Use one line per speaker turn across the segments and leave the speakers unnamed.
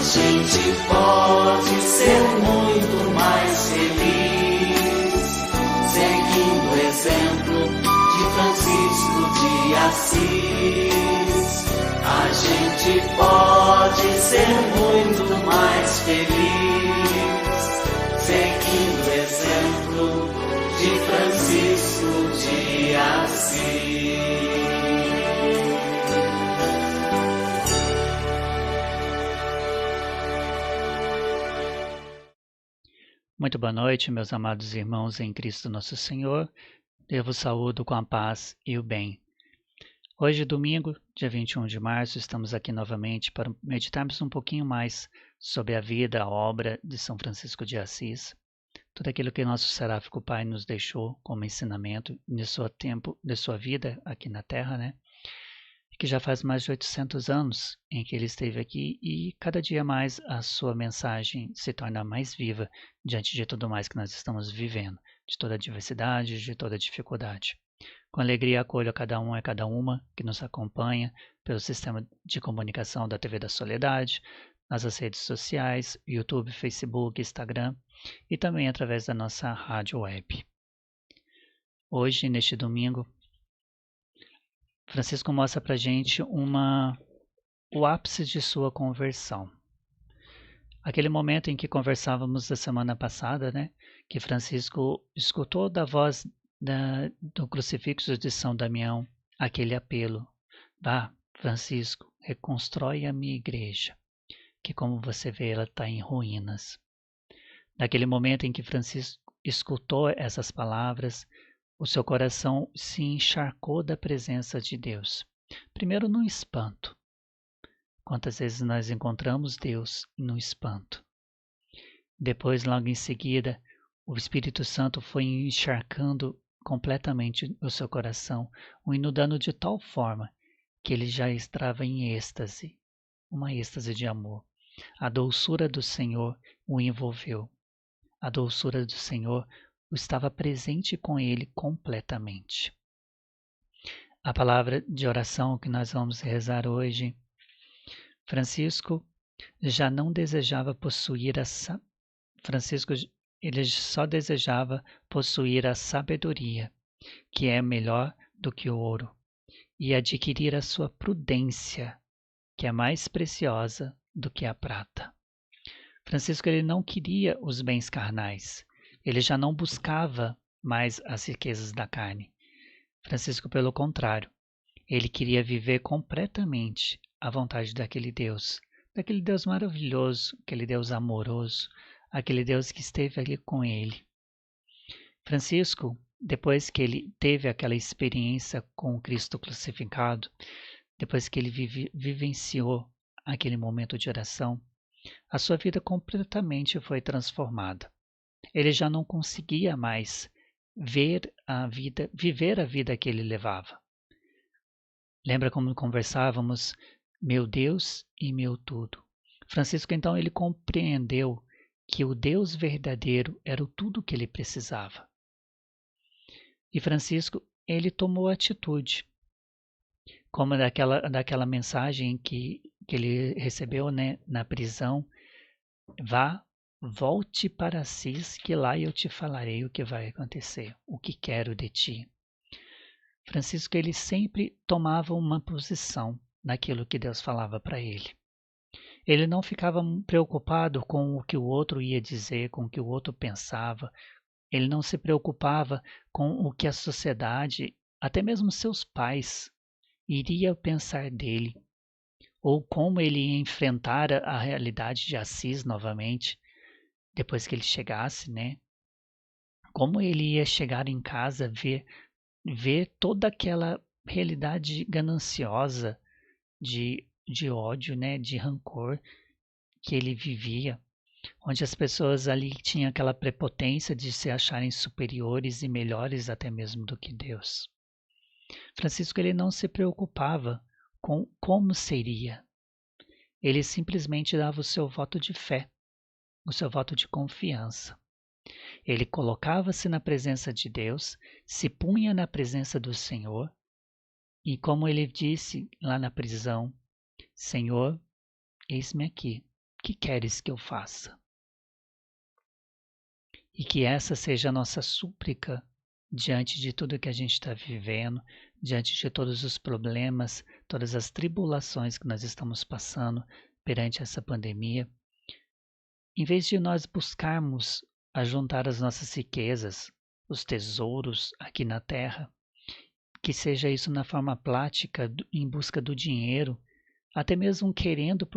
gente pode ser muito mais feliz seguindo o exemplo de Francisco de Assis. A gente pode ser muito mais feliz seguindo o exemplo de Francisco de Assis.
Muito boa noite, meus amados irmãos em Cristo Nosso Senhor. Eu vos saúdo com a paz e o bem. Hoje, domingo, dia 21 de março, estamos aqui novamente para meditarmos um pouquinho mais sobre a vida, a obra de São Francisco de Assis. Tudo aquilo que nosso seráfico Pai nos deixou como ensinamento de seu tempo, de sua vida aqui na Terra, né? Que já faz mais de 800 anos em que ele esteve aqui e cada dia mais a sua mensagem se torna mais viva diante de tudo mais que nós estamos vivendo, de toda a diversidade, de toda a dificuldade. Com alegria acolho a cada um e cada uma que nos acompanha pelo sistema de comunicação da TV da Soledade, nas redes sociais, YouTube, Facebook, Instagram e também através da nossa rádio web. Hoje, neste domingo, Francisco mostra para a gente o ápice de sua conversão. Aquele momento em que conversávamos da semana passada, né, que Francisco escutou da voz do crucifixo de São Damião aquele apelo: vá, Francisco, reconstrói a minha igreja, que como você vê ela está em ruínas. Naquele momento em que Francisco escutou essas palavras, o seu coração se encharcou da presença de Deus. Primeiro no espanto. Quantas vezes nós encontramos Deus no espanto? Depois, logo em seguida, o Espírito Santo foi encharcando completamente o seu coração, o inundando de tal forma que ele já estava em êxtase, uma êxtase de amor. A doçura do Senhor o envolveu. A doçura do Senhor estava presente com ele completamente. A palavra de oração que nós vamos rezar hoje, Francisco já não desejava possuir Francisco ele só desejava possuir a sabedoria, que é melhor do que o ouro, e adquirir a sua prudência, que é mais preciosa do que a prata. Francisco ele não queria os bens carnais. Ele já não buscava mais as riquezas da carne. Francisco, pelo contrário, ele queria viver completamente a vontade daquele Deus maravilhoso, aquele Deus amoroso, aquele Deus que esteve ali com ele. Francisco, depois que ele teve aquela experiência com o Cristo crucificado, depois que ele vivenciou aquele momento de oração, a sua vida completamente foi transformada. Ele já não conseguia mais viver a vida que ele levava. Lembra como conversávamos? Meu Deus e meu tudo. Francisco, então, ele compreendeu que o Deus verdadeiro era o tudo que ele precisava. E Francisco, ele tomou atitude. Como daquela mensagem que ele recebeu, né, na prisão: volte para Assis, que lá eu te falarei o que vai acontecer, o que quero de ti. Francisco, ele sempre tomava uma posição naquilo que Deus falava para ele. Ele não ficava preocupado com o que o outro ia dizer, com o que o outro pensava. Ele não se preocupava com o que a sociedade, até mesmo seus pais, iria pensar dele, ou como ele ia enfrentar a realidade de Assis novamente, depois que ele chegasse, né? Como ele ia chegar em casa, ver toda aquela realidade gananciosa de ódio, né? De rancor que ele vivia, onde as pessoas ali tinham aquela prepotência de se acharem superiores e melhores até mesmo do que Deus. Francisco, ele não se preocupava com como seria. Ele simplesmente dava o seu voto de fé, o seu voto de confiança. Ele colocava-se na presença de Deus, se punha na presença do Senhor, e como ele disse lá na prisão: Senhor, eis-me aqui, que queres que eu faça? E que essa seja a nossa súplica diante de tudo que a gente está vivendo, diante de todos os problemas, todas as tribulações que nós estamos passando perante essa pandemia. Em vez de nós buscarmos ajuntar as nossas riquezas, os tesouros aqui na terra, que seja isso na forma prática, em busca do dinheiro, até mesmo querendo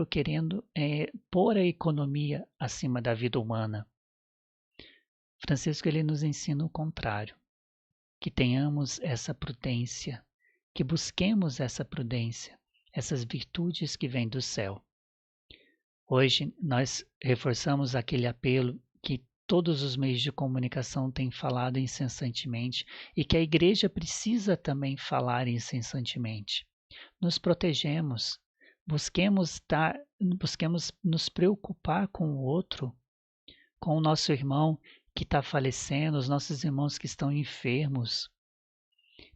pôr a economia acima da vida humana. Francisco ele nos ensina o contrário, que tenhamos essa prudência, que busquemos essa prudência, essas virtudes que vêm do céu. Hoje nós reforçamos aquele apelo que todos os meios de comunicação têm falado incessantemente e que a igreja precisa também falar incessantemente. Nos protegemos, busquemos nos preocupar com o outro, com o nosso irmão que está falecendo, os nossos irmãos que estão enfermos.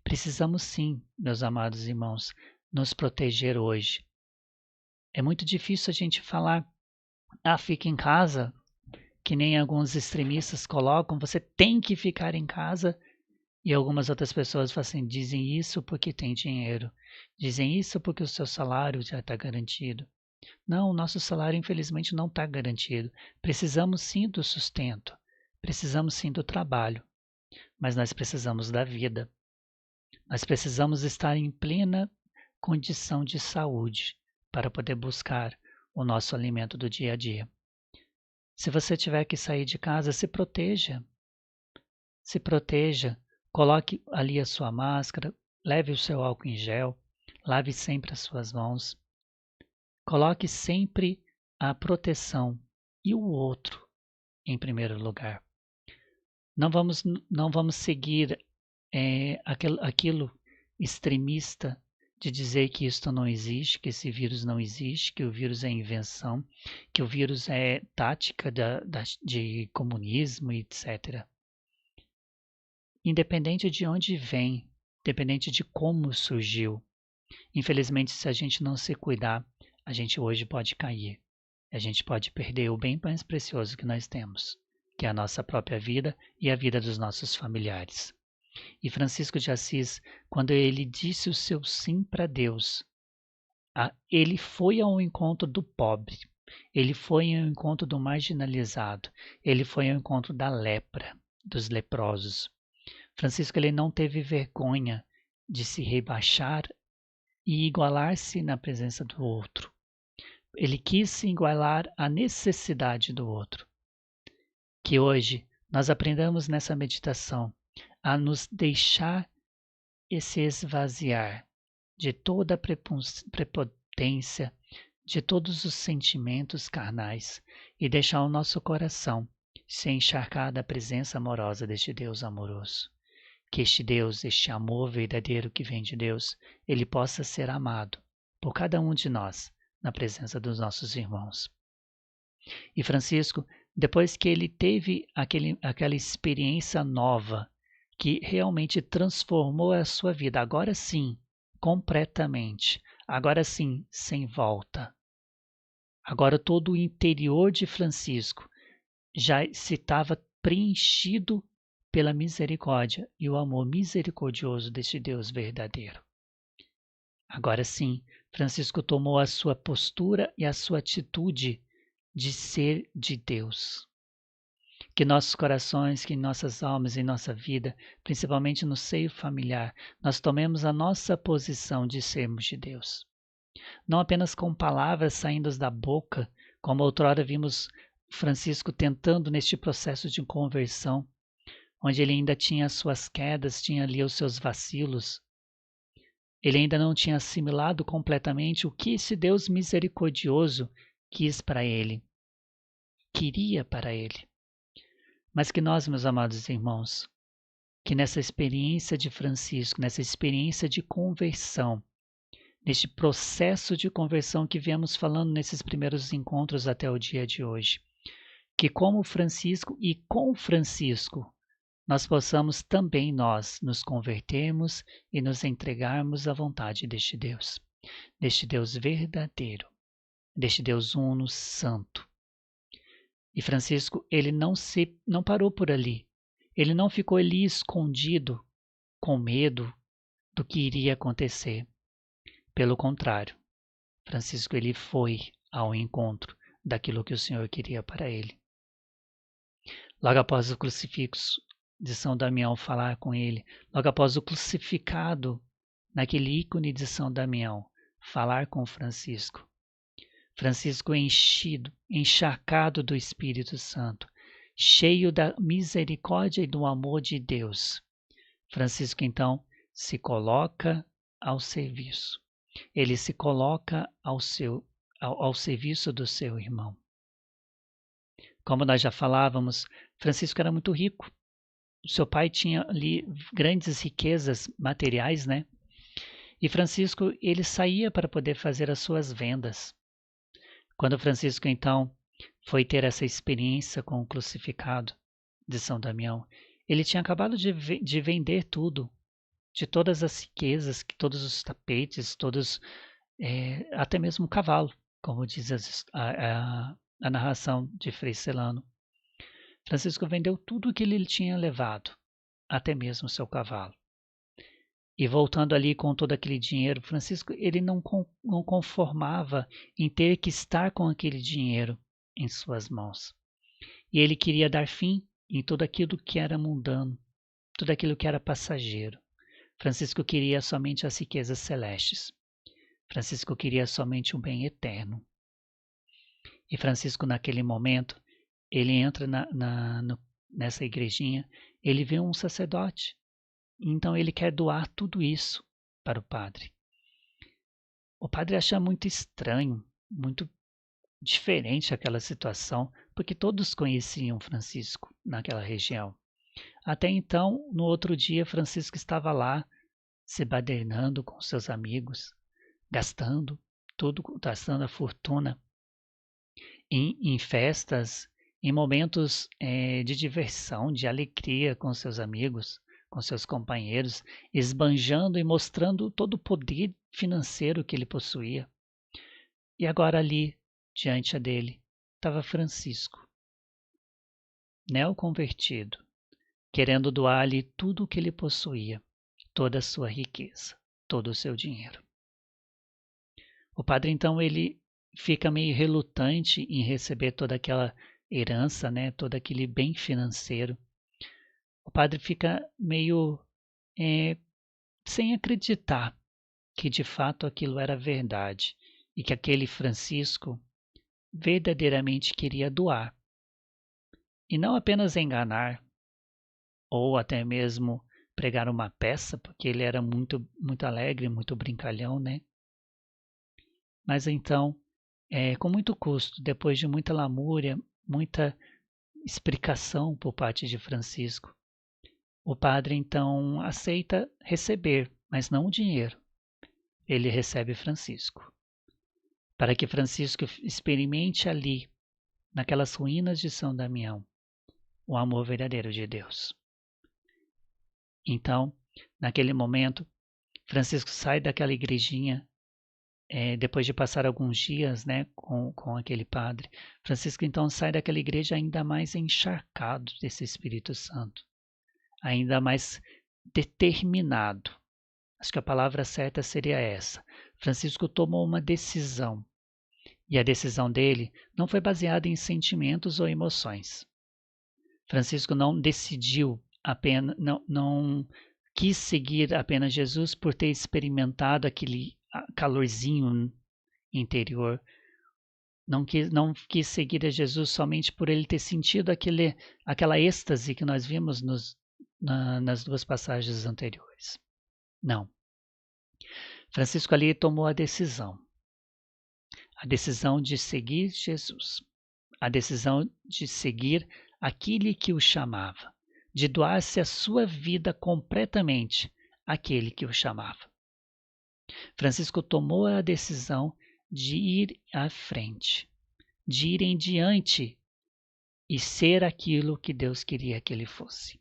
Precisamos sim, meus amados irmãos, nos proteger hoje. É muito difícil a gente falar, fica em casa, que nem alguns extremistas colocam, você tem que ficar em casa, e algumas outras pessoas dizem isso porque tem dinheiro, dizem isso porque o seu salário já está garantido. Não, o nosso salário infelizmente não está garantido. Precisamos sim do sustento, precisamos sim do trabalho, mas nós precisamos da vida. Nós precisamos estar em plena condição de saúde para poder buscar o nosso alimento do dia a dia. Se você tiver que sair de casa, se proteja. Se proteja, coloque ali a sua máscara, leve o seu álcool em gel, lave sempre as suas mãos. Coloque sempre a proteção e o outro em primeiro lugar. Não vamos seguir aquilo extremista de dizer que isto não existe, que esse vírus não existe, que o vírus é invenção, que o vírus é tática de comunismo, etc. Independente de onde vem, independente de como surgiu, infelizmente, se a gente não se cuidar, a gente hoje pode cair. A gente pode perder o bem mais precioso que nós temos, que é a nossa própria vida e a vida dos nossos familiares. E Francisco de Assis, quando ele disse o seu sim para Deus, ele foi ao encontro do pobre, ele foi ao encontro do marginalizado, ele foi ao encontro da lepra, dos leprosos. Francisco ele não teve vergonha de se rebaixar e igualar-se na presença do outro. Ele quis se igualar à necessidade do outro. Que hoje nós aprendamos nessa meditação a nos deixar e se esvaziar de toda a prepotência, de todos os sentimentos carnais e deixar o nosso coração se encharcar da presença amorosa deste Deus amoroso. Que este Deus, este amor verdadeiro que vem de Deus, ele possa ser amado por cada um de nós na presença dos nossos irmãos. E Francisco, depois que ele teve aquela experiência nova, que realmente transformou a sua vida, agora sim, completamente, agora sim, sem volta. Agora todo o interior de Francisco já se estava preenchido pela misericórdia e o amor misericordioso deste Deus verdadeiro. Agora sim, Francisco tomou a sua postura e a sua atitude de ser de Deus. Que nossos corações, que nossas almas e nossa vida, principalmente no seio familiar, nós tomemos a nossa posição de sermos de Deus. Não apenas com palavras saindo da boca, como outrora vimos Francisco tentando neste processo de conversão, onde ele ainda tinha as suas quedas, tinha ali os seus vacilos. Ele ainda não tinha assimilado completamente o que esse Deus misericordioso quis para ele, queria para ele. Mas que nós, meus amados irmãos, que nessa experiência de Francisco, nessa experiência de conversão, neste processo de conversão que viemos falando nesses primeiros encontros até o dia de hoje, que como Francisco e com Francisco, nós possamos também nós nos convertermos e nos entregarmos à vontade deste Deus verdadeiro, deste Deus uno, santo, E Francisco, ele não parou por ali. Ele não ficou ali escondido, com medo do que iria acontecer. Pelo contrário, Francisco ele foi ao encontro daquilo que o Senhor queria para ele. Logo após o crucifixo de São Damião falar com ele, logo após o crucificado naquele ícone de São Damião falar com Francisco, Francisco enchido, encharcado do Espírito Santo, cheio da misericórdia e do amor de Deus, Francisco então se coloca ao serviço. Ele se coloca ao serviço do seu irmão. Como nós já falávamos, Francisco era muito rico. O seu pai tinha ali grandes riquezas materiais, né? E Francisco, ele saía para poder fazer as suas vendas. Quando Francisco, então, foi ter essa experiência com o crucificado de São Damião, ele tinha acabado de vender tudo, de todas as riquezas, todos os tapetes, até mesmo o cavalo, como diz a narração de Frei Celano. Francisco vendeu tudo o que ele tinha levado, até mesmo o seu cavalo. E voltando ali com todo aquele dinheiro, Francisco ele não conformava em ter que estar com aquele dinheiro em suas mãos. E ele queria dar fim em tudo aquilo que era mundano, tudo aquilo que era passageiro. Francisco queria somente as riquezas celestes. Francisco queria somente um bem eterno. E Francisco, naquele momento, ele entra nessa igrejinha, ele vê um sacerdote. Então ele quer doar tudo isso para o padre. O padre acha muito estranho, muito diferente aquela situação, porque todos conheciam Francisco naquela região. Até então, no outro dia, Francisco estava lá, se badernando com seus amigos, gastando a fortuna em festas, em momentos de diversão, de alegria com seus amigos, com seus companheiros, esbanjando e mostrando todo o poder financeiro que ele possuía. E agora ali, diante dele, estava Francisco, neoconvertido, querendo doar-lhe tudo o que ele possuía, toda a sua riqueza, todo o seu dinheiro. O padre, então, ele fica meio relutante em receber toda aquela herança, né, todo aquele bem financeiro. O padre fica meio sem acreditar que de fato aquilo era verdade e que aquele Francisco verdadeiramente queria doar. E não apenas enganar ou até mesmo pregar uma peça, porque ele era muito, muito alegre, muito brincalhão, né? Mas então, com muito custo, depois de muita lamúria, muita explicação por parte de Francisco, o padre então aceita receber, mas não o dinheiro. Ele recebe Francisco, para que Francisco experimente ali, naquelas ruínas de São Damião, o amor verdadeiro de Deus. Então, naquele momento, Francisco sai daquela igrejinha, depois de passar alguns dias, né, com aquele padre. Francisco então sai daquela igreja ainda mais encharcado desse Espírito Santo, ainda mais determinado. Acho que a palavra certa seria essa. Francisco tomou uma decisão, e a decisão dele não foi baseada em sentimentos ou emoções. Francisco não decidiu apenas, não quis seguir apenas Jesus por ter experimentado aquele calorzinho interior. Não quis seguir a Jesus somente por ele ter sentido aquela êxtase que nós vimos nas duas passagens anteriores. Não. Francisco ali tomou a decisão de seguir Jesus, a decisão de seguir aquele que o chamava, de doar-se a sua vida completamente àquele que o chamava. Francisco tomou a decisão de ir à frente, de ir em diante e ser aquilo que Deus queria que ele fosse.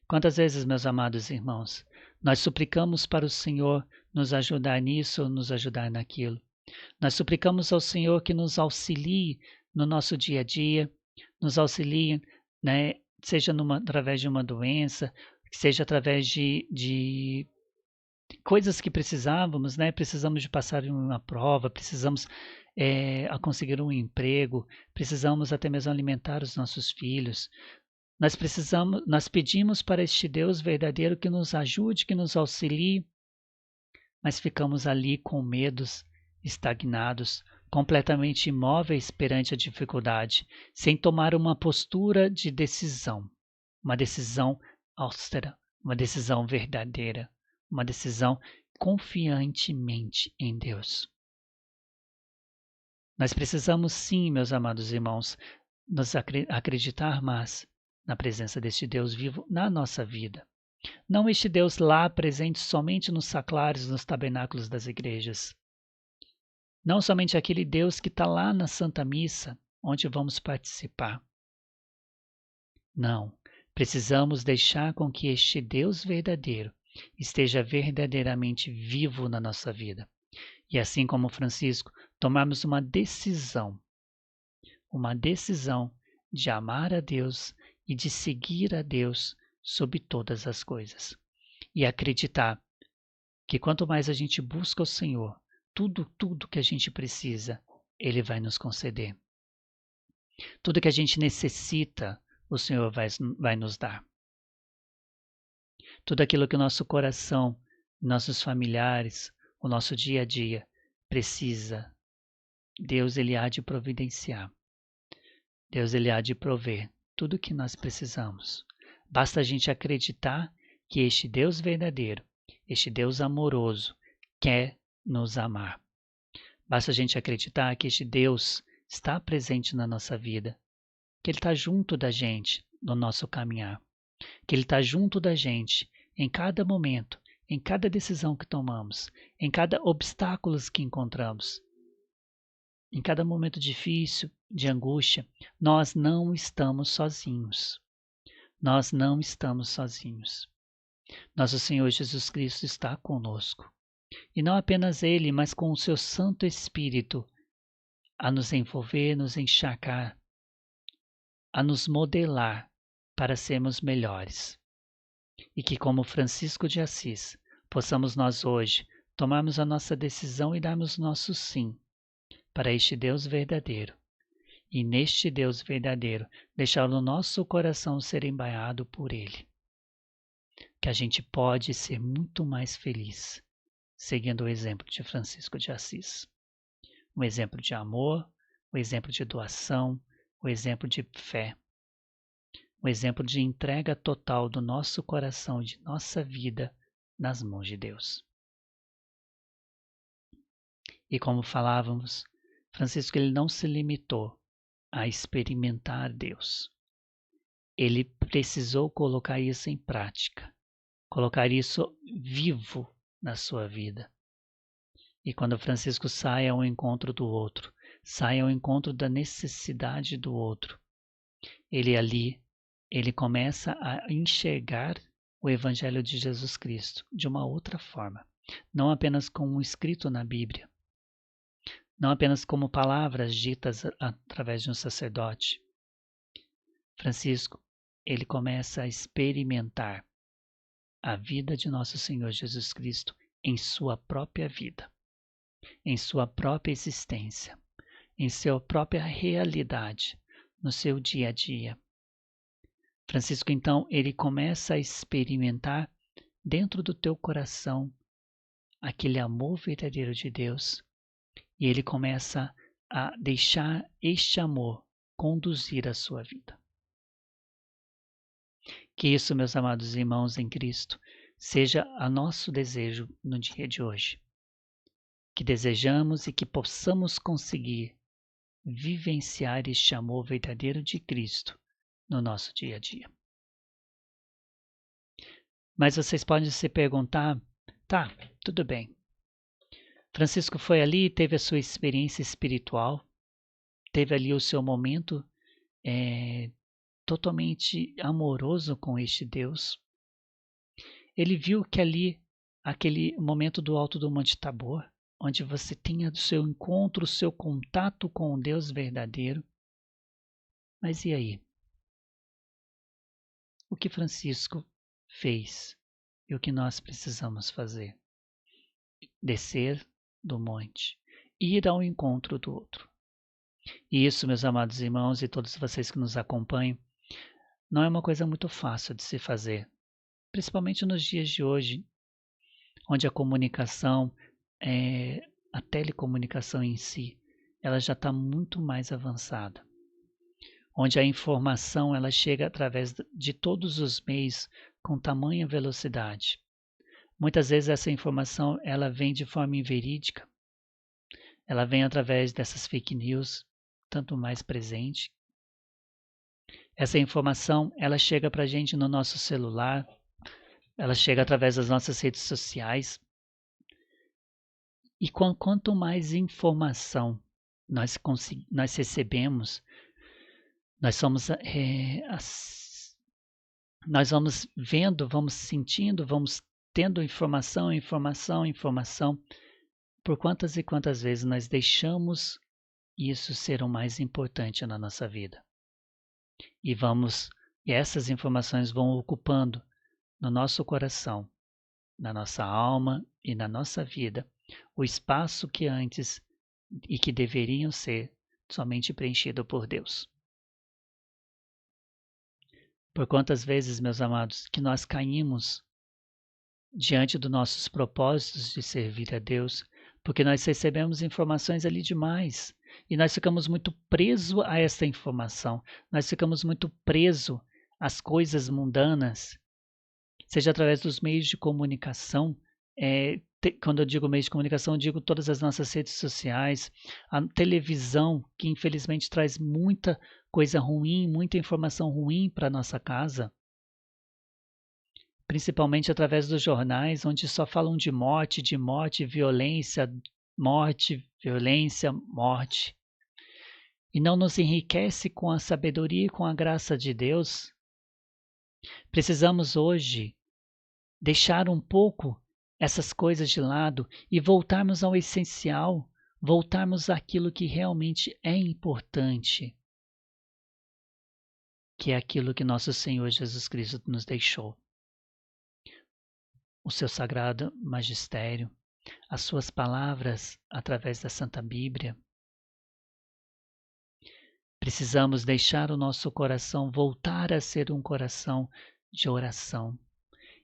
Quantas vezes, meus amados irmãos, nós suplicamos para o Senhor nos ajudar nisso ou nos ajudar naquilo. Nós suplicamos ao Senhor que nos auxilie no nosso dia a dia, nos auxilia, né? Seja através de uma doença, seja através de coisas que precisávamos, né? Precisamos de passar em uma prova, precisamos a conseguir um emprego, precisamos até mesmo alimentar os nossos filhos. Nós pedimos para este Deus verdadeiro que nos ajude, que nos auxilie, mas ficamos ali com medos, estagnados, completamente imóveis perante a dificuldade, sem tomar uma postura de decisão, uma decisão austera, uma decisão verdadeira, uma decisão confiantemente em Deus. Nós precisamos sim, meus amados irmãos, nos acreditar mais na presença deste Deus vivo na nossa vida. Não este Deus lá presente somente nos sacrários, nos tabernáculos das igrejas. Não somente aquele Deus que está lá na Santa Missa, onde vamos participar. Não, precisamos deixar com que este Deus verdadeiro esteja verdadeiramente vivo na nossa vida. E assim como Francisco, tomarmos uma decisão de amar a Deus e de seguir a Deus sobre todas as coisas. E acreditar que quanto mais a gente busca o Senhor, tudo que a gente precisa, Ele vai nos conceder. Tudo que a gente necessita, o Senhor vai nos dar. Tudo aquilo que o nosso coração, nossos familiares, o nosso dia a dia precisa, Deus Ele há de providenciar. Deus Ele há de prover tudo o que nós precisamos. Basta a gente acreditar que este Deus verdadeiro, este Deus amoroso, quer nos amar. Basta a gente acreditar que este Deus está presente na nossa vida, que Ele está junto da gente no nosso caminhar, que Ele está junto da gente em cada momento, em cada decisão que tomamos, em cada obstáculo que encontramos, em cada momento difícil, de angústia. Nós não estamos sozinhos. Nós não estamos sozinhos. Nosso Senhor Jesus Cristo está conosco. E não apenas Ele, mas com o seu Santo Espírito a nos envolver, nos encharcar, a nos modelar para sermos melhores. E que, como Francisco de Assis, possamos nós hoje tomarmos a nossa decisão e darmos nosso sim para este Deus verdadeiro. E neste Deus verdadeiro, deixar o nosso coração ser embaiado por Ele. Que a gente pode ser muito mais feliz, seguindo o exemplo de Francisco de Assis. Um exemplo de amor, um exemplo de doação, um exemplo de fé. Um exemplo de entrega total do nosso coração e de nossa vida nas mãos de Deus. E como falávamos, Francisco ele não se limitou a experimentar Deus. Ele precisou colocar isso em prática, colocar isso vivo na sua vida. E quando Francisco sai ao encontro do outro, sai ao encontro da necessidade do outro, ele começa a enxergar o Evangelho de Jesus Cristo de uma outra forma, não apenas como escrito na Bíblia, não apenas como palavras ditas através de um sacerdote. Francisco, ele começa a experimentar a vida de nosso Senhor Jesus Cristo em sua própria vida, em sua própria existência, em sua própria realidade, no seu dia a dia. Francisco, então, ele começa a experimentar dentro do teu coração aquele amor verdadeiro de Deus. E ele começa a deixar este amor conduzir a sua vida. Que isso, meus amados irmãos em Cristo, seja a nosso desejo no dia de hoje. Que desejamos e que possamos conseguir vivenciar este amor verdadeiro de Cristo no nosso dia a dia. Mas vocês podem se perguntar, tá, tudo bem. Francisco foi ali, teve a sua experiência espiritual, teve ali o seu momento totalmente amoroso com este Deus. Ele viu que ali, aquele momento do alto do Monte Tabor, onde você tinha o seu encontro, o seu contato com o Deus verdadeiro, Mas e aí? O que Francisco fez e o que nós precisamos fazer? Descer do monte, ir ao encontro do outro. E isso, meus amados irmãos e todos vocês que nos acompanham, não é uma coisa muito fácil de se fazer, principalmente nos dias de hoje, onde a comunicação, a telecomunicação em si, ela já está muito mais avançada, onde a informação ela chega através de todos os meios com tamanha velocidade. Muitas vezes essa informação ela vem de forma inverídica, ela vem através dessas fake news, tanto mais presente. Essa informação ela chega para a gente no nosso celular, ela chega através das nossas redes sociais. E quanto mais informação nós recebemos, nós vamos vendo, vamos sentindo, vamos tendo informação. Por quantas e quantas vezes nós deixamos isso ser o mais importante na nossa vida? E essas informações vão ocupando no nosso coração, na nossa alma e na nossa vida o espaço que antes e que deveriam ser somente preenchido por Deus. Por quantas vezes, meus amados, que nós caímos diante dos nossos propósitos de servir a Deus, porque nós recebemos informações ali demais e nós ficamos muito presos a essa informação, nós ficamos muito presos às coisas mundanas, seja através dos meios de comunicação. Quando eu digo meios de comunicação, eu digo todas as nossas redes sociais, a televisão, que infelizmente traz muita coisa ruim, muita informação ruim para a nossa casa, principalmente através dos jornais, onde só falam de morte, violência, morte, e não nos enriquece com a sabedoria e com a graça de Deus. Precisamos hoje deixar um pouco essas coisas de lado e voltarmos ao essencial, voltarmos àquilo que realmente é importante, que é aquilo que nosso Senhor Jesus Cristo nos deixou. O seu sagrado magistério, as suas palavras através da Santa Bíblia. Precisamos deixar o nosso coração voltar a ser um coração de oração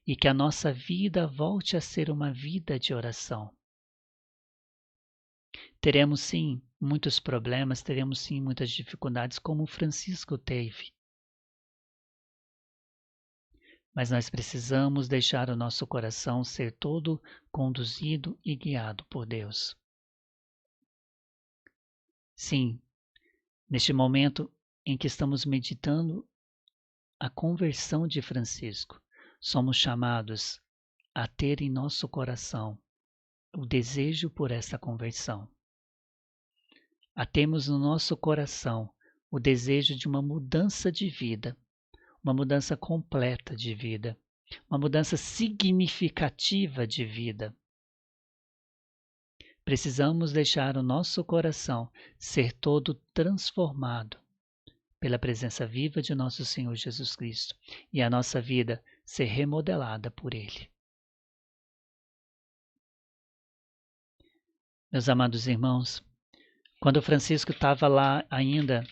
e que a nossa vida volte a ser uma vida de oração. Teremos sim muitos problemas, teremos sim muitas dificuldades, como Francisco teve. Mas nós precisamos deixar o nosso coração ser todo conduzido e guiado por Deus. Sim, neste momento em que estamos meditando a conversão de Francisco, somos chamados a ter em nosso coração o desejo por essa conversão. A termos no nosso coração o desejo de uma mudança de vida, uma mudança completa de vida, uma mudança significativa de vida. Precisamos deixar o nosso coração ser todo transformado pela presença viva de nosso Senhor Jesus Cristo e a nossa vida ser remodelada por Ele. Meus amados irmãos, quando Francisco estava lá ainda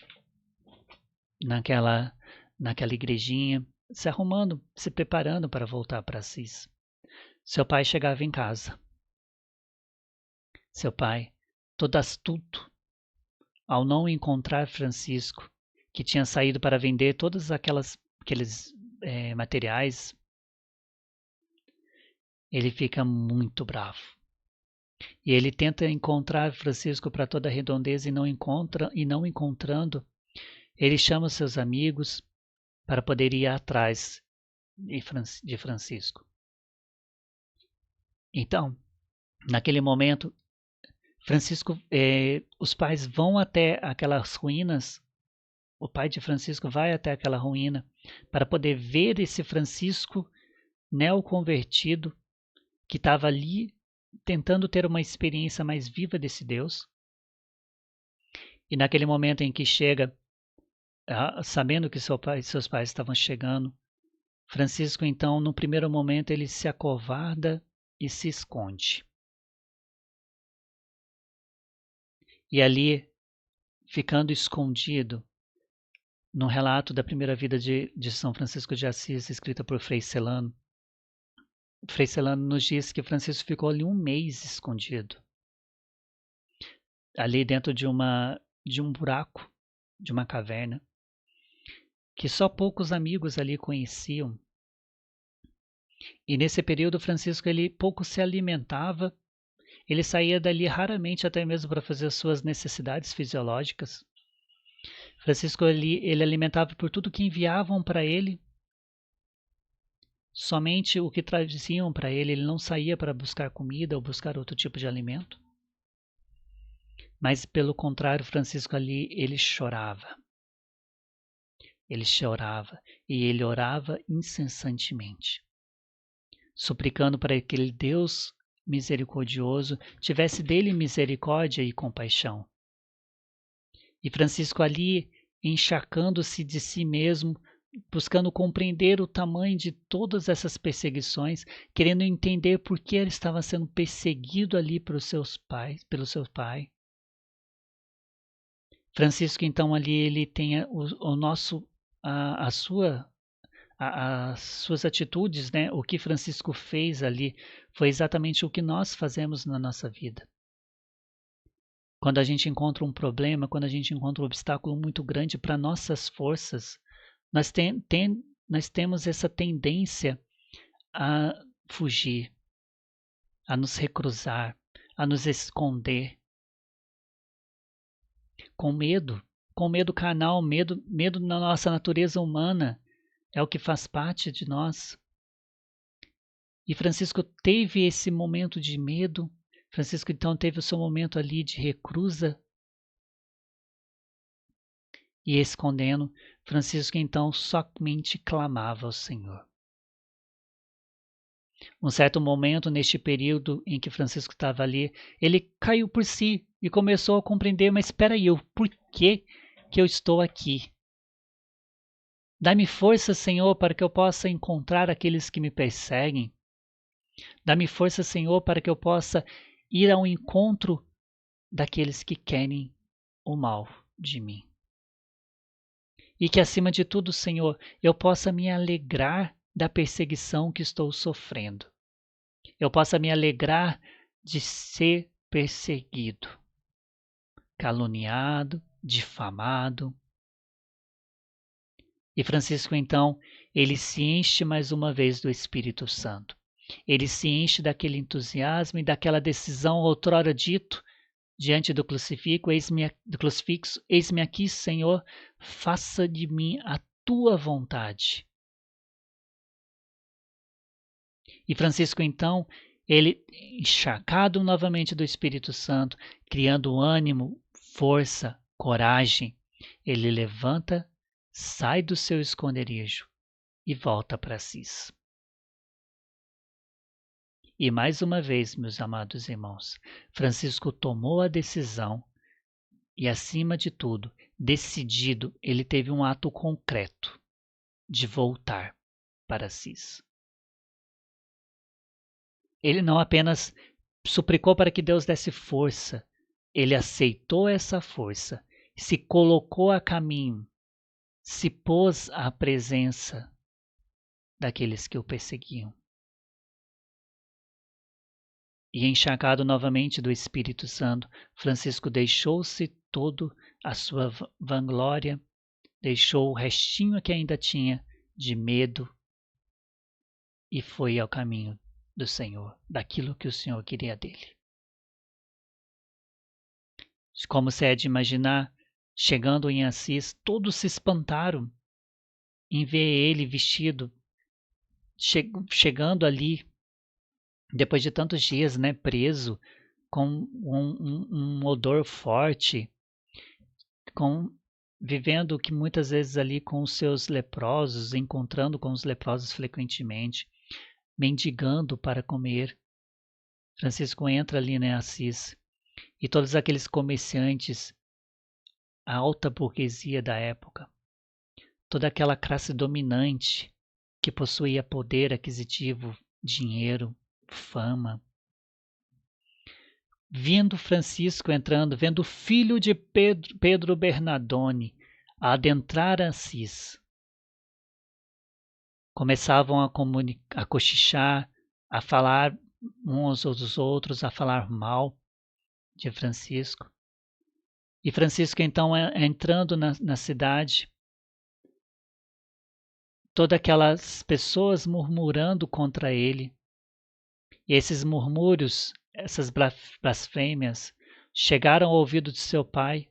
naquela igrejinha, se arrumando, se preparando para voltar para Assis, seu pai chegava em casa. Seu pai, todo astuto, ao não encontrar Francisco, que tinha saído para vender todos aqueles materiais, ele fica muito bravo. E ele tenta encontrar Francisco para toda a redondeza e não encontrando, ele chama os seus amigos para poder ir atrás de Francisco. Então, naquele momento, Francisco, os pais vão até aquelas ruínas, o pai de Francisco vai até aquela ruína para poder ver esse Francisco neoconvertido que estava ali tentando ter uma experiência mais viva desse Deus. E naquele momento em que chega sabendo que seus pais estavam chegando, Francisco, então, no primeiro momento, ele se acovarda e se esconde. E ali, ficando escondido, no relato da primeira vida de São Francisco de Assis, escrita por Frei Celano, Frei Celano nos diz que Francisco ficou ali um mês escondido, ali dentro de um buraco, de uma caverna, que só poucos amigos ali conheciam. E nesse período, Francisco ele pouco se alimentava, ele saía dali raramente até mesmo para fazer as suas necessidades fisiológicas. Francisco ele alimentava por tudo que enviavam para ele, somente o que traziam para ele, ele não saía para buscar comida ou buscar outro tipo de alimento. Mas pelo contrário, Francisco ali, ele chorava. Ele chorava e ele orava incessantemente, suplicando para que aquele Deus misericordioso tivesse dele misericórdia e compaixão. E Francisco ali, encharcando-se de si mesmo, buscando compreender o tamanho de todas essas perseguições, querendo entender por que ele estava sendo perseguido ali pelo seu pai. Francisco, então, ali ele tem as suas atitudes, né? O que Francisco fez ali foi exatamente o que nós fazemos na nossa vida. Quando a gente encontra um problema, quando a gente encontra um obstáculo muito grande para nossas forças, nós temos essa tendência a fugir, a nos recruzar, a nos esconder, com medo carnal, medo da nossa natureza humana, é o que faz parte de nós. E Francisco teve esse momento de medo, Francisco então teve o seu momento ali de recrusa e escondendo, Francisco então somente clamava ao Senhor. Um certo momento, neste período em que Francisco estava ali, ele caiu por si e começou a compreender, mas espera aí, por que eu estou aqui? Dá-me força, Senhor, para que eu possa encontrar aqueles que me perseguem. Dá-me força, Senhor, para que eu possa ir ao encontro daqueles que querem o mal de mim. E que, acima de tudo, Senhor, eu possa me alegrar da perseguição que estou sofrendo. Eu possa me alegrar de ser perseguido, caluniado, difamado. E Francisco, então, ele se enche mais uma vez do Espírito Santo. Ele se enche daquele entusiasmo e daquela decisão outrora dito diante do crucifixo, eis-me aqui, Senhor, faça de mim a tua vontade. E Francisco, então, ele, encharcado novamente do Espírito Santo, criando ânimo, força, coragem, ele levanta, sai do seu esconderijo e volta para Assis. E mais uma vez, meus amados irmãos, Francisco tomou a decisão e, acima de tudo, decidido, ele teve um ato concreto de voltar para Assis. Ele não apenas suplicou para que Deus desse força, ele aceitou essa força, se colocou a caminho, se pôs à presença daqueles que o perseguiam. E encharcado novamente do Espírito Santo, Francisco deixou-se todo a sua vanglória, deixou o restinho que ainda tinha de medo e foi ao caminho do Senhor, daquilo que o Senhor queria dele. Como se é de imaginar, chegando em Assis, todos se espantaram em ver ele vestido, chegando ali, depois de tantos dias, né, preso, com um odor forte, vivendo que muitas vezes ali com os seus leprosos, encontrando com os leprosos frequentemente, mendigando para comer. Francisco entra ali, né, Assis, e todos aqueles comerciantes, a alta burguesia da época, toda aquela classe dominante que possuía poder aquisitivo, dinheiro, fama. Vendo Francisco entrando, vendo o filho de Pedro Bernardone adentrar Assis, começavam a cochichar, a falar uns dos outros, a falar mal de Francisco. E Francisco, então, entrando na cidade, todas aquelas pessoas murmurando contra ele. E esses murmúrios, essas blasfêmias, chegaram ao ouvido de seu pai.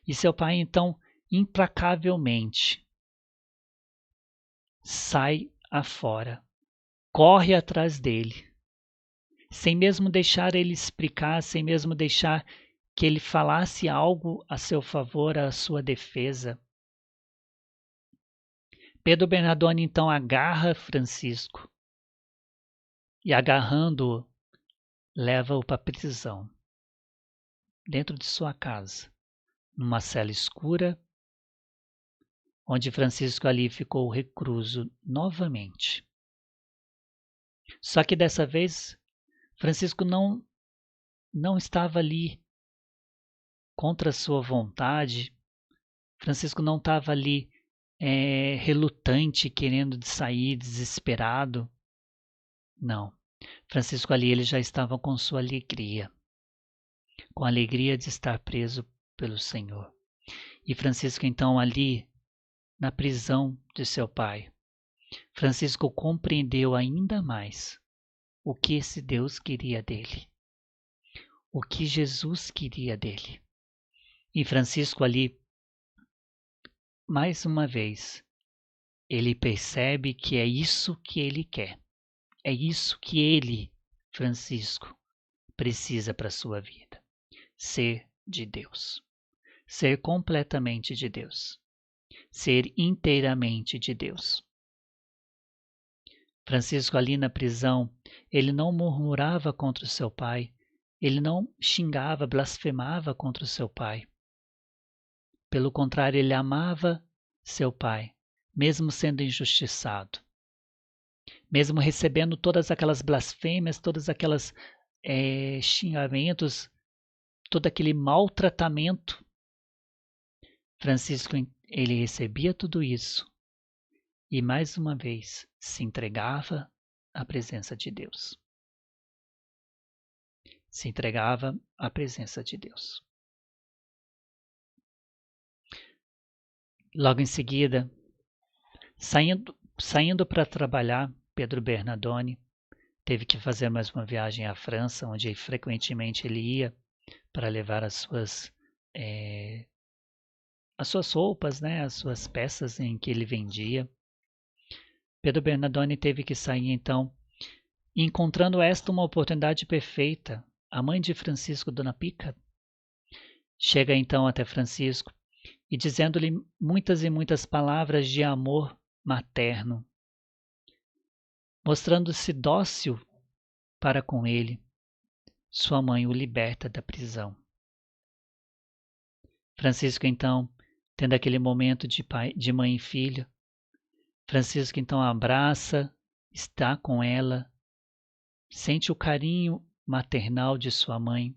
E seu pai, então, implacavelmente, sai afora, corre atrás dele, sem mesmo deixar ele explicar, sem mesmo deixar que ele falasse algo a seu favor, à sua defesa. Pedro Bernardone então agarra Francisco e, agarrando-o, leva-o para a prisão, dentro de sua casa, numa cela escura, onde Francisco ali ficou recluso novamente. Só que dessa vez, Francisco não estava ali contra a sua vontade. Francisco não estava ali relutante, querendo sair, desesperado. Não. Francisco ali ele já estava com sua alegria, com a alegria de estar preso pelo Senhor. E Francisco então ali, na prisão de seu pai, Francisco compreendeu ainda mais o que esse Deus queria dele, o que Jesus queria dele. E Francisco ali, mais uma vez, ele percebe que é isso que ele quer. É isso que ele, Francisco, precisa para a sua vida. Ser de Deus. Ser completamente de Deus. Ser inteiramente de Deus. Francisco ali na prisão, ele não murmurava contra o seu pai. Ele não xingava, blasfemava contra o seu pai. Pelo contrário, ele amava seu pai, mesmo sendo injustiçado. Mesmo recebendo todas aquelas blasfêmias, todas aquelas xingamentos, todo aquele maltratamento, Francisco, ele recebia tudo isso e mais uma vez se entregava à presença de Deus. Se entregava à presença de Deus. Logo em seguida, saindo para trabalhar, Pedro Bernardone teve que fazer mais uma viagem à França, onde frequentemente ele ia para levar as suas roupas, né, as suas peças em que ele vendia. Pedro Bernardone teve que sair então, encontrando esta uma oportunidade perfeita. A mãe de Francisco, Dona Pica, chega então até Francisco e dizendo-lhe muitas e muitas palavras de amor materno, mostrando-se dócil para com ele. Sua mãe o liberta da prisão. Francisco então, tendo aquele momento de mãe e filho, Francisco então abraça, está com ela, sente o carinho maternal de sua mãe.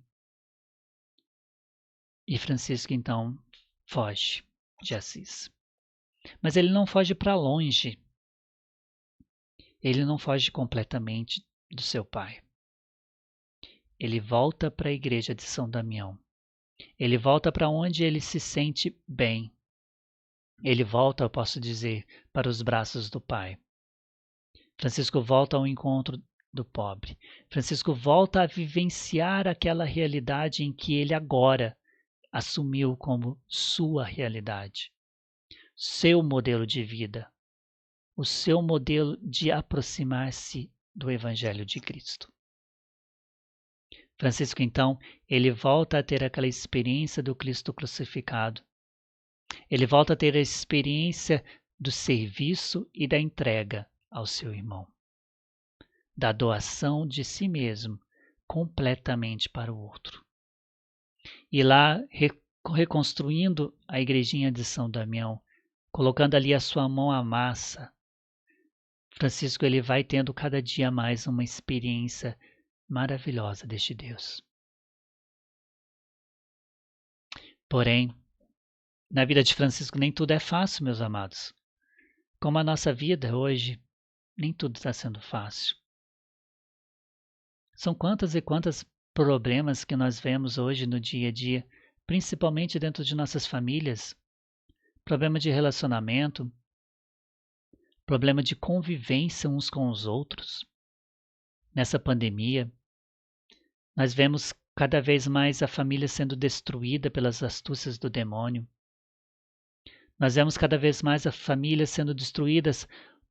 E Francisco então foge de Assis. Mas ele não foge para longe. Ele não foge completamente do seu pai. Ele volta para a igreja de São Damião. Ele volta para onde ele se sente bem. Ele volta, eu posso dizer, para os braços do Pai. Francisco volta ao encontro do pobre. Francisco volta a vivenciar aquela realidade em que ele agora assumiu como sua realidade. Seu modelo de vida. O seu modelo de aproximar-se do Evangelho de Cristo. Francisco, então, ele volta a ter aquela experiência do Cristo crucificado. Ele volta a ter a experiência do serviço e da entrega ao seu irmão. Da doação de si mesmo completamente para o outro. E lá, reconstruindo a igrejinha de São Damião, colocando ali a sua mão à massa, Francisco ele vai tendo cada dia mais uma experiência maravilhosa deste Deus. Porém, na vida de Francisco nem tudo é fácil, meus amados. Como a nossa vida hoje, nem tudo está sendo fácil. São quantas e quantas problemas que nós vemos hoje no dia a dia, principalmente dentro de nossas famílias. Problema de relacionamento, problema de convivência uns com os outros. Nessa pandemia, nós vemos cada vez mais a família sendo destruída pelas astúcias do demônio. Nós vemos cada vez mais a família sendo destruídas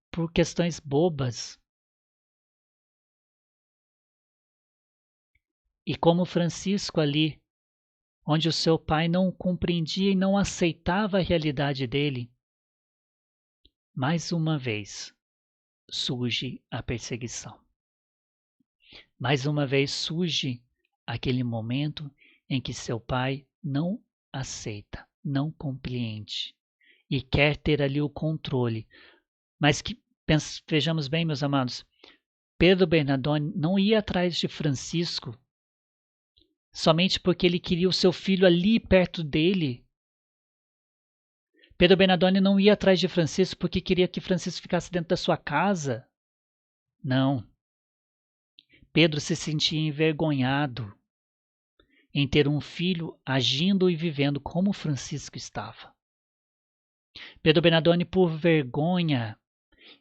por questões bobas. E como Francisco ali, onde o seu pai não compreendia e não aceitava a realidade dele, mais uma vez surge a perseguição. Mais uma vez surge aquele momento em que seu pai não aceita, não compreende e quer ter ali o controle. Mas que vejamos bem, meus amados, Pedro Bernardone não ia atrás de Francisco somente porque ele queria o seu filho ali perto dele. Pedro Bernardone não ia atrás de Francisco porque queria que Francisco ficasse dentro da sua casa. Não. Pedro se sentia envergonhado em ter um filho agindo e vivendo como Francisco estava. Pedro Bernardone, por vergonha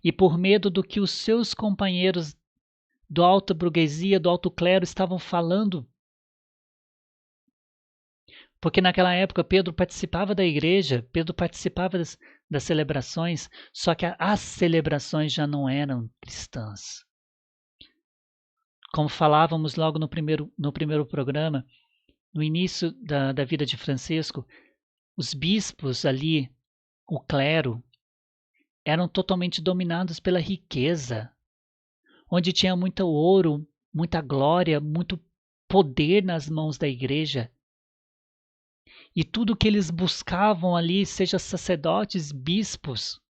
e por medo do que os seus companheiros do alta burguesia, do alto clero estavam falando, porque naquela época Pedro participava da igreja, Pedro participava das celebrações, só que as celebrações já não eram cristãs. Como falávamos logo no primeiro programa, no início da vida de Francisco, os bispos ali, o clero, eram totalmente dominados pela riqueza, onde tinha muito ouro, muita glória, muito poder nas mãos da igreja. E tudo que eles buscavam ali, seja sacerdotes, bispos,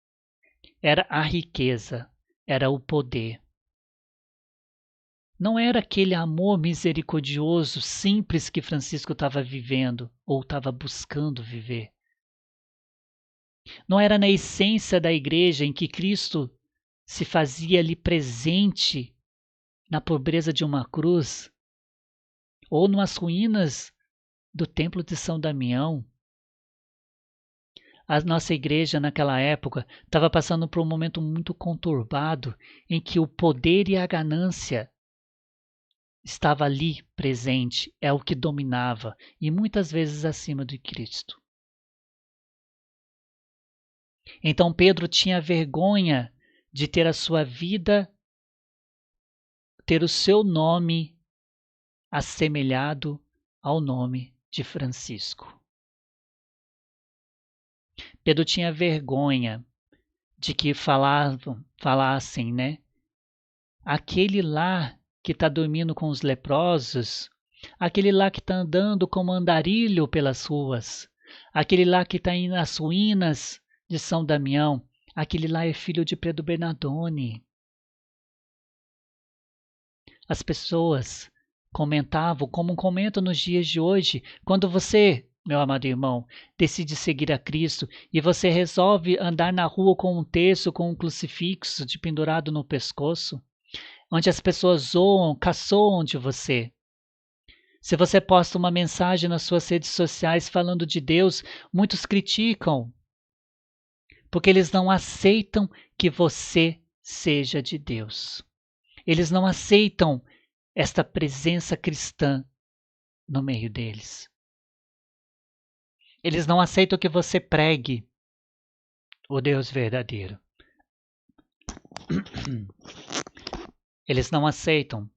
era a riqueza, era o poder. Não era aquele amor misericordioso, simples que Francisco estava vivendo ou estava buscando viver. Não era na essência da igreja em que Cristo se fazia ali presente na pobreza de uma cruz ou nas ruínas do templo de São Damião. A nossa igreja naquela época estava passando por um momento muito conturbado em que o poder e a ganância estava ali presente, é o que dominava e muitas vezes acima de Cristo. Então Pedro tinha vergonha de ter a sua vida, ter o seu nome assemelhado ao nome de Francisco. Pedro tinha vergonha de que falassem, né? Aquele lá que está dormindo com os leprosos, aquele lá que está andando como andarilho pelas ruas, aquele lá que está indo nas ruínas de São Damião, aquele lá é filho de Pedro Bernardone. As pessoas comentavam, como comentam nos dias de hoje, quando você, meu amado irmão, decide seguir a Cristo e você resolve andar na rua com um terço, com um crucifixo de pendurado no pescoço, onde as pessoas zoam, caçoam de você. Se você posta uma mensagem nas suas redes sociais falando de Deus, muitos criticam, porque eles não aceitam que você seja de Deus. Eles não aceitam esta presença cristã no meio deles. Eles não aceitam que você pregue o Deus verdadeiro. Eles não aceitam.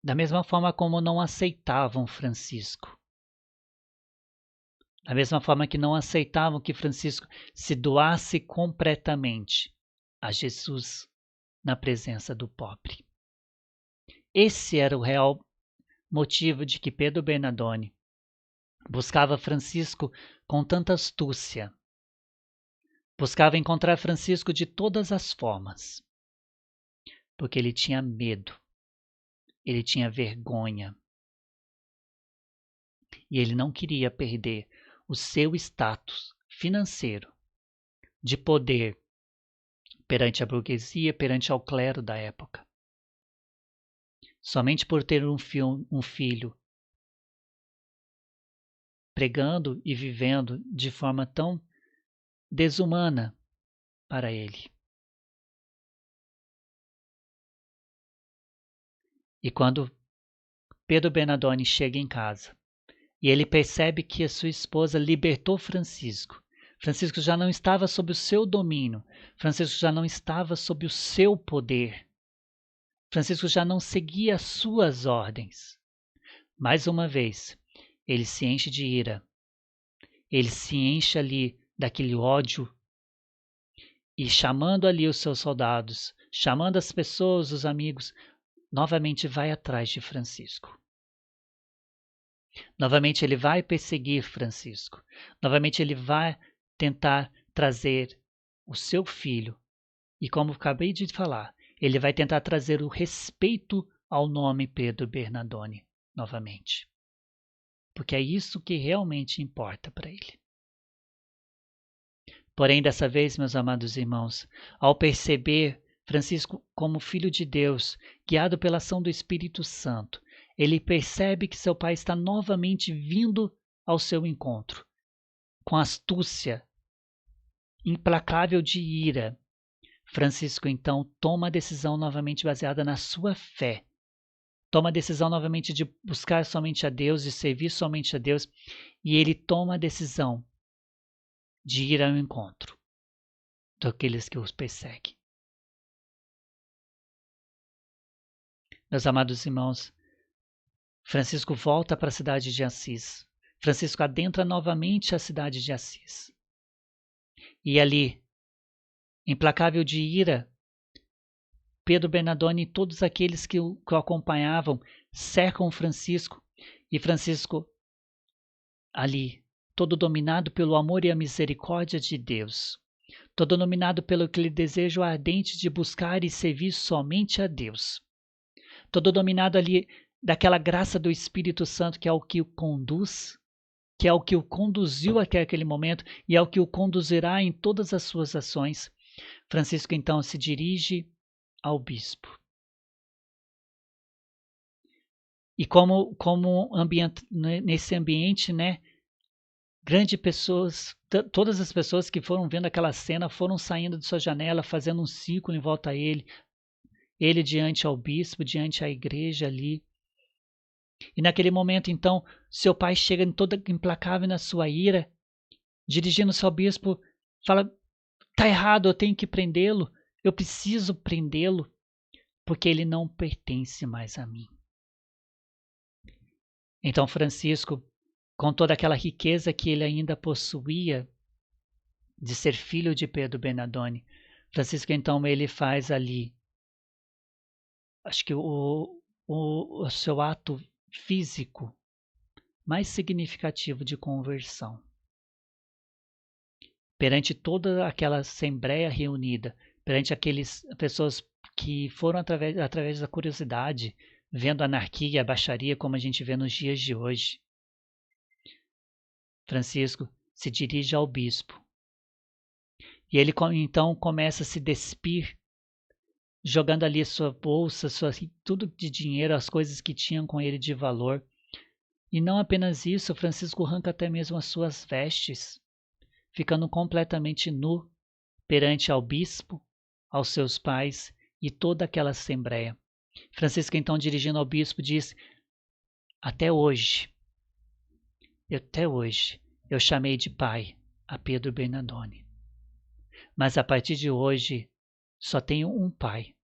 Da mesma forma como não aceitavam Francisco. Da mesma forma que não aceitavam que Francisco se doasse completamente a Jesus na presença do pobre. Esse era o real motivo de que Pedro Bernardone buscava Francisco com tanta astúcia, buscava encontrar Francisco de todas as formas, porque ele tinha medo, ele tinha vergonha, e ele não queria perder o seu status financeiro, de poder perante a burguesia, perante ao clero da época. Somente por ter um filho pregando e vivendo de forma tão desumana para ele. E quando Pedro Bernardone chega em casa e ele percebe que a sua esposa libertou Francisco, Francisco já não estava sob o seu domínio, Francisco já não estava sob o seu poder, Francisco já não seguia as suas ordens. Mais uma vez, ele se enche de ira, ele se enche ali daquele ódio e chamando ali os seus soldados, chamando as pessoas, os amigos, novamente vai atrás de Francisco. Novamente ele vai perseguir Francisco. Novamente ele vai tentar trazer o seu filho. E como acabei de falar, ele vai tentar trazer o respeito ao nome Pedro Bernardone novamente. Porque é isso que realmente importa para ele. Porém, dessa vez, meus amados irmãos, ao perceber Francisco como filho de Deus, guiado pela ação do Espírito Santo, ele percebe que seu pai está novamente vindo ao seu encontro, com astúcia implacável de ira. Francisco, então, toma a decisão novamente baseada na sua fé. Toma a decisão novamente de buscar somente a Deus, de servir somente a Deus, e ele toma a decisão de ir ao encontro daqueles que os perseguem. Meus amados irmãos, Francisco volta para a cidade de Assis. Francisco adentra novamente a cidade de Assis. E ali, implacável de ira, Pedro Bernardone e todos aqueles que o acompanhavam cercam Francisco. E Francisco, ali, todo dominado pelo amor e a misericórdia de Deus, todo dominado pelo aquele desejo ardente de buscar e servir somente a Deus, todo dominado ali daquela graça do Espírito Santo que é o que o conduz, que é o que o conduziu até aquele momento e é o que o conduzirá em todas as suas ações. Francisco então se dirige ao bispo. E como nesse ambiente, né, todas as pessoas que foram vendo aquela cena foram saindo de sua janela, fazendo um círculo em volta a ele diante ao bispo, diante à igreja ali. E naquele momento, então, seu pai chega todo implacável na sua ira, dirigindo-se ao bispo, fala: "Tá errado, eu tenho que prendê-lo, eu preciso prendê-lo, porque ele não pertence mais a mim." Então Francisco, com toda aquela riqueza que ele ainda possuía, de ser filho de Pedro Bernardone, Francisco então ele faz ali, acho que o seu ato físico mais significativo de conversão. Perante toda aquela assembleia reunida, perante aquelas pessoas que foram através da curiosidade, vendo a anarquia e a baixaria como a gente vê nos dias de hoje, Francisco se dirige ao bispo. E ele então começa a se despir, jogando ali sua bolsa, tudo de dinheiro, as coisas que tinham com ele de valor. E não apenas isso, Francisco arranca até mesmo as suas vestes, ficando completamente nu perante ao bispo, aos seus pais e toda aquela assembleia. Francisco então, dirigindo ao bispo, diz: até hoje eu chamei de pai a Pedro Bernardone, mas a partir de hoje só tenho um pai,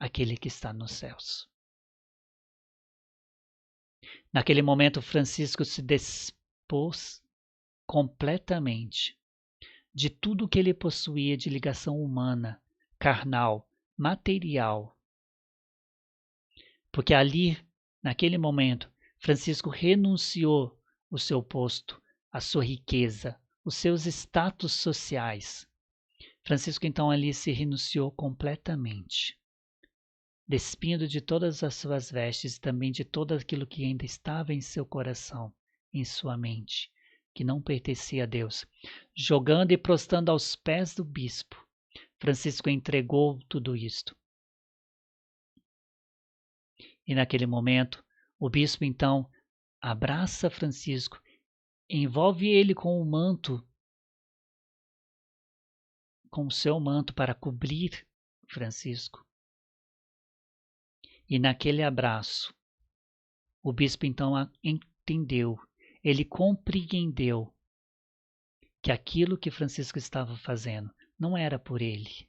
aquele que está nos céus. Naquele momento, Francisco se despôs completamente de tudo que ele possuía de ligação humana, carnal, material. Porque ali, naquele momento, Francisco renunciou o seu posto, a sua riqueza, os seus status sociais, Francisco então ali se renunciou completamente, despindo de todas as suas vestes e também de tudo aquilo que ainda estava em seu coração, em sua mente, que não pertencia a Deus. Jogando e prostrando aos pés do bispo, Francisco entregou tudo isto. E naquele momento, o bispo então abraça Francisco, envolve ele com o manto, com o seu manto para cobrir Francisco. E naquele abraço, o bispo então entendeu, ele compreendeu que aquilo que Francisco estava fazendo não era por ele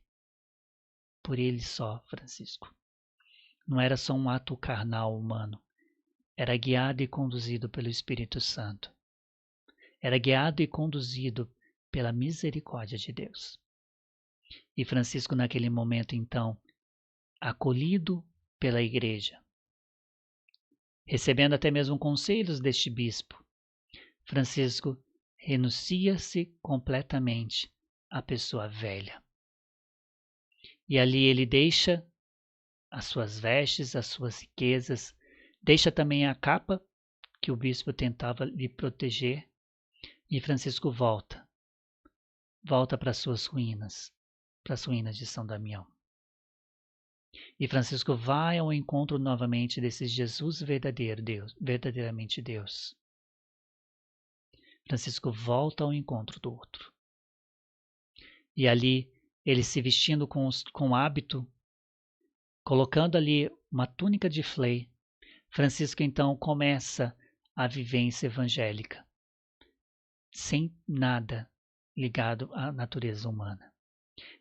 só, Francisco. Não era só um ato carnal humano, era guiado e conduzido pelo Espírito Santo. Era guiado e conduzido pela misericórdia de Deus. E Francisco, naquele momento, então, acolhido pela igreja, recebendo até mesmo conselhos deste bispo, Francisco renuncia-se completamente à pessoa velha. E ali ele deixa as suas vestes, as suas riquezas, deixa também a capa que o bispo tentava lhe proteger, e Francisco volta para as suas ruínas, para as ruínas de São Damião. E Francisco vai ao encontro novamente desse Jesus verdadeiro, Deus, verdadeiramente Deus. Francisco volta ao encontro do outro. E ali, ele se vestindo com hábito, colocando ali uma túnica de flei, Francisco então começa a vivência evangélica, sem nada ligado à natureza humana,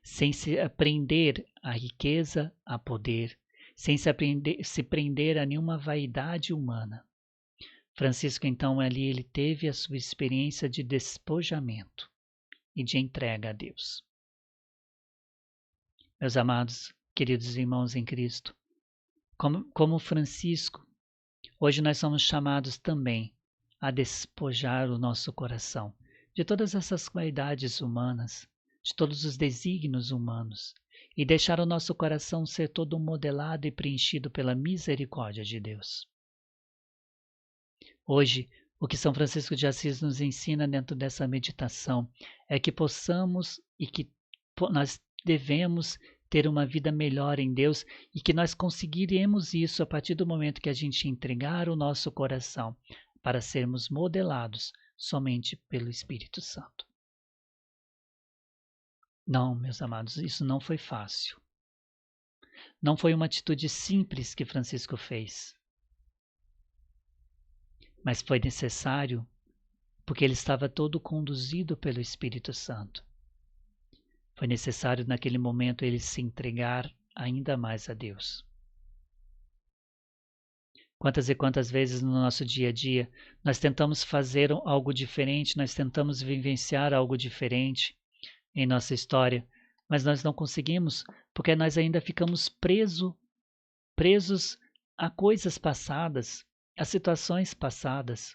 sem se aprender a riqueza, a poder, sem se prender a nenhuma vaidade humana. Francisco então ali ele teve a sua experiência de despojamento e de entrega a Deus. Meus amados, queridos irmãos em Cristo, como Francisco, hoje nós somos chamados também a despojar o nosso coração de todas essas qualidades humanas, de todos os desígnios humanos, e deixar o nosso coração ser todo modelado e preenchido pela misericórdia de Deus. Hoje, o que São Francisco de Assis nos ensina dentro dessa meditação é que possamos e que nós devemos ter uma vida melhor em Deus e que nós conseguiremos isso a partir do momento que a gente entregar o nosso coração para sermos modelados somente pelo Espírito Santo. Não, meus amados, isso não foi fácil. Não foi uma atitude simples que Francisco fez. Mas foi necessário porque ele estava todo conduzido pelo Espírito Santo. Foi necessário naquele momento ele se entregar ainda mais a Deus. Quantas e quantas vezes no nosso dia a dia nós tentamos fazer algo diferente, nós tentamos vivenciar algo diferente em nossa história, mas nós não conseguimos porque nós ainda ficamos presos a coisas passadas, a situações passadas.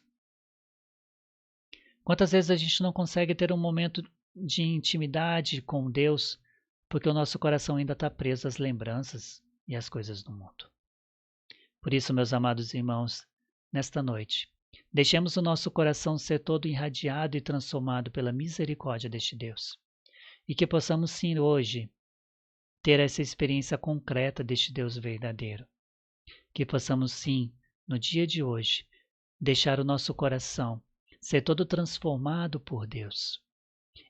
Quantas vezes a gente não consegue ter um momento de intimidade com Deus porque o nosso coração ainda está preso às lembranças e às coisas do mundo. Por isso, meus amados irmãos, nesta noite, deixemos o nosso coração ser todo irradiado e transformado pela misericórdia deste Deus. E que possamos sim hoje ter essa experiência concreta deste Deus verdadeiro. Que possamos sim, no dia de hoje, deixar o nosso coração ser todo transformado por Deus.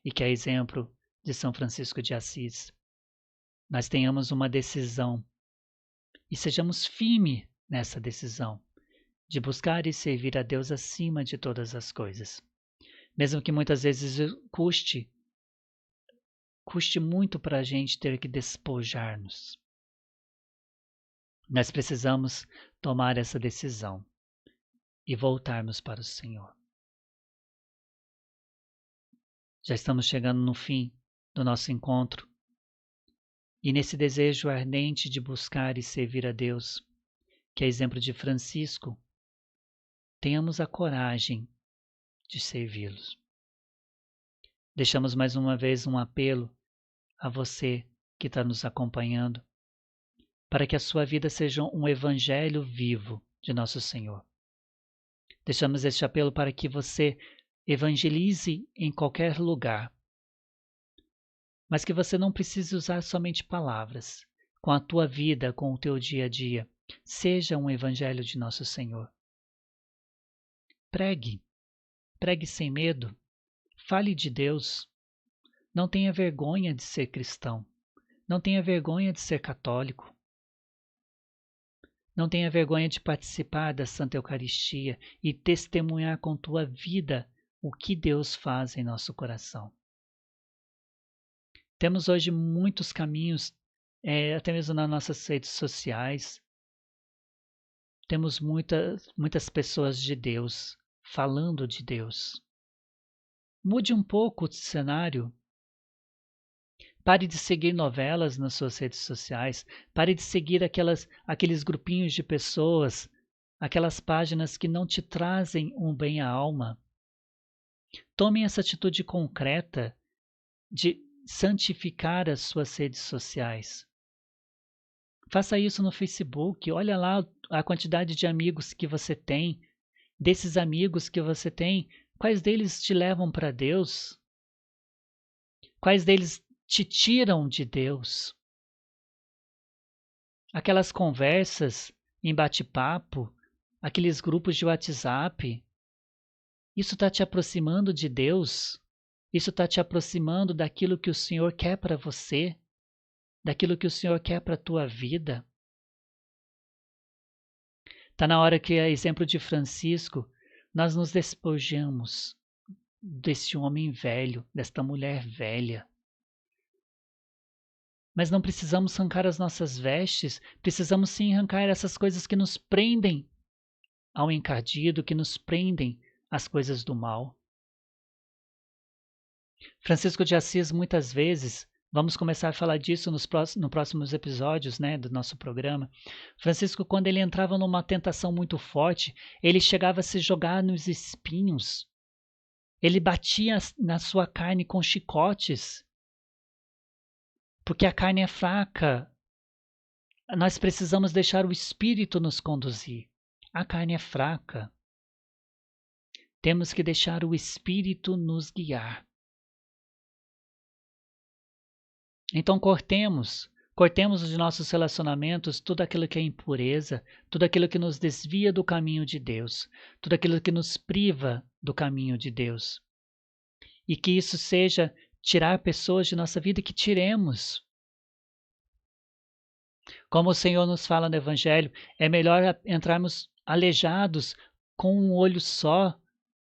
E que, a exemplo de São Francisco de Assis, nós tenhamos uma decisão e sejamos firmes nessa decisão de buscar e servir a Deus acima de todas as coisas. Mesmo que muitas vezes custe muito para a gente ter que despojar-nos. Nós precisamos tomar essa decisão e voltarmos para o Senhor. Já estamos chegando no fim do nosso encontro e nesse desejo ardente de buscar e servir a Deus, que é exemplo de Francisco, tenhamos a coragem de servi-los. Deixamos mais uma vez um apelo a você que está nos acompanhando, para que a sua vida seja um evangelho vivo de nosso Senhor. Deixamos este apelo para que você evangelize em qualquer lugar, mas que você não precise usar somente palavras. Com a tua vida, com o teu dia a dia, seja um evangelho de nosso Senhor. Pregue sem medo, fale de Deus. Não tenha vergonha de ser cristão, não tenha vergonha de ser católico. Não tenha vergonha de participar da Santa Eucaristia e testemunhar com tua vida o que Deus faz em nosso coração. Temos hoje muitos caminhos, até mesmo nas nossas redes sociais. Temos muitas pessoas de Deus, falando de Deus. Mude um pouco o cenário. Pare de seguir novelas nas suas redes sociais. Pare de seguir aqueles grupinhos de pessoas, aquelas páginas que não te trazem um bem à alma. Tome essa atitude concreta de santificar as suas redes sociais. Faça isso no Facebook. Olha lá a quantidade de amigos que você tem. Desses amigos que você tem, quais deles te levam para Deus? Quais deles te tiram de Deus? Aquelas conversas em bate-papo, aqueles grupos de WhatsApp, isso está te aproximando de Deus? Isso está te aproximando daquilo que o Senhor quer para você? Daquilo que o Senhor quer para a tua vida? Está na hora que, a exemplo de Francisco, nós nos despojamos desse homem velho, desta mulher velha. Mas não precisamos arrancar as nossas vestes, precisamos sim arrancar essas coisas que nos prendem ao encardido, que nos prendem às coisas do mal. Francisco de Assis, muitas vezes, vamos começar a falar disso nos próximos episódios, né, do nosso programa. Francisco, quando ele entrava numa tentação muito forte, ele chegava a se jogar nos espinhos. Ele batia na sua carne com chicotes, porque a carne é fraca. Nós precisamos deixar o Espírito nos conduzir. A carne é fraca. Temos que deixar o Espírito nos guiar. Então cortemos de nossos relacionamentos tudo aquilo que é impureza, tudo aquilo que nos desvia do caminho de Deus, tudo aquilo que nos priva do caminho de Deus. E que isso seja tirar pessoas de nossa vida, que tiremos. Como o Senhor nos fala no Evangelho, é melhor entrarmos aleijados com um olho só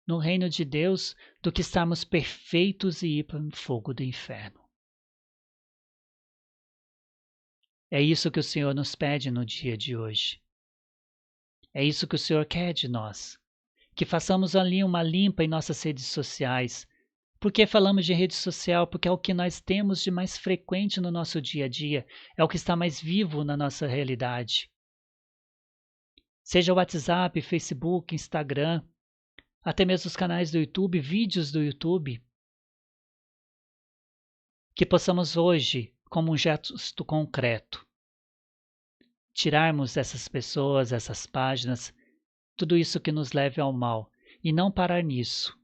no reino de Deus do que estarmos perfeitos e ir para o fogo do inferno. É isso que o Senhor nos pede no dia de hoje. É isso que o Senhor quer de nós. Que façamos ali uma limpa em nossas redes sociais. Por que falamos de rede social? Porque é o que nós temos de mais frequente no nosso dia a dia. É o que está mais vivo na nossa realidade. Seja o WhatsApp, Facebook, Instagram, até mesmo os canais do YouTube, vídeos do YouTube. Que possamos hoje, como um gesto concreto, tirarmos essas pessoas, essas páginas, tudo isso que nos leve ao mal, e não parar nisso.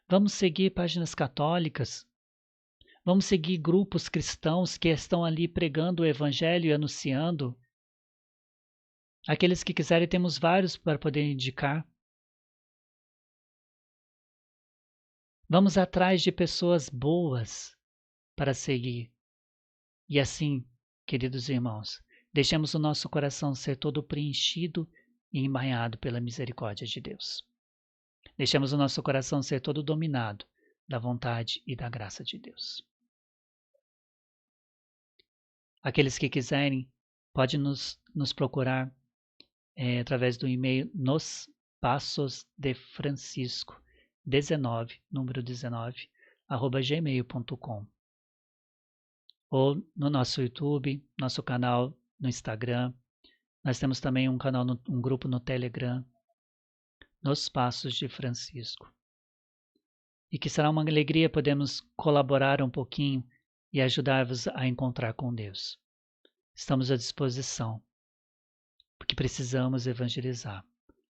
Vamos seguir páginas católicas, vamos seguir grupos cristãos que estão ali pregando o Evangelho e anunciando. Aqueles que quiserem, temos vários para poder indicar. Vamos atrás de pessoas boas para seguir. E assim, queridos irmãos, deixemos o nosso coração ser todo preenchido e embainhado pela misericórdia de Deus. Deixemos o nosso coração ser todo dominado da vontade e da graça de Deus. Aqueles que quiserem, podem nos procurar através do e-mail nospassosdefrancisco19, número 19, @gmail.com. Ou no nosso YouTube, nosso canal no Instagram. Nós temos também um grupo no Telegram, Nos Passos de Francisco. E que será uma alegria podermos colaborar um pouquinho e ajudar-vos a encontrar com Deus. Estamos à disposição, porque precisamos evangelizar.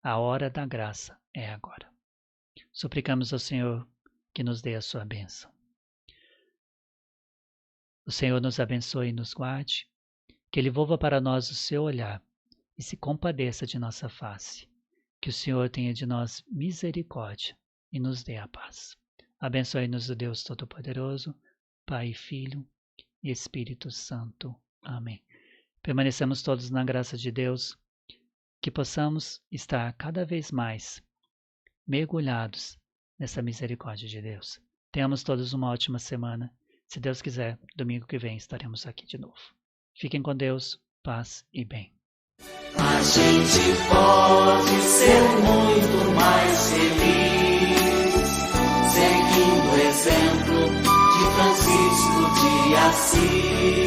A hora da graça é agora. Suplicamos ao Senhor que nos dê a sua bênção. O Senhor nos abençoe e nos guarde, que Ele volva para nós o seu olhar e se compadeça de nossa face. Que o Senhor tenha de nós misericórdia e nos dê a paz. Abençoe-nos o Deus Todo-Poderoso, Pai, Filho e Espírito Santo. Amém. Permanecemos todos na graça de Deus, que possamos estar cada vez mais mergulhados nessa misericórdia de Deus. Tenhamos todos uma ótima semana. Se Deus quiser, domingo que vem estaremos aqui de novo. Fiquem com Deus, paz e bem.
A gente pode ser muito mais feliz, seguindo o exemplo de Francisco de Assis.